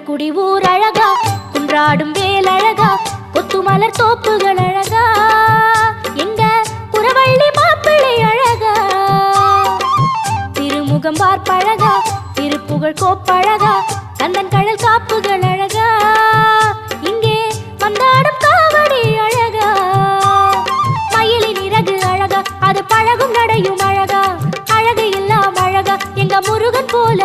குன்னக்குடி ஊர் அழகா, குன்றாடும் வேல் அழகா, கொத்துமலர் தோப்புகள் அழகா, எங்க குறவள்ளி மாப்பிள்ளை அழகா, திருமுகம் பார்ப்பழகா, திருப்புகழ் கோப்பழகா, கந்தன் கடல் காப்புகள் அழகா, இங்கே வந்தாடும் காவடி அழகா, மயிலின் இறகு அழகா, அது பழகும் நடையும் அழகா, அழகு எல்லாம் அழகா, எங்க முருகன் போல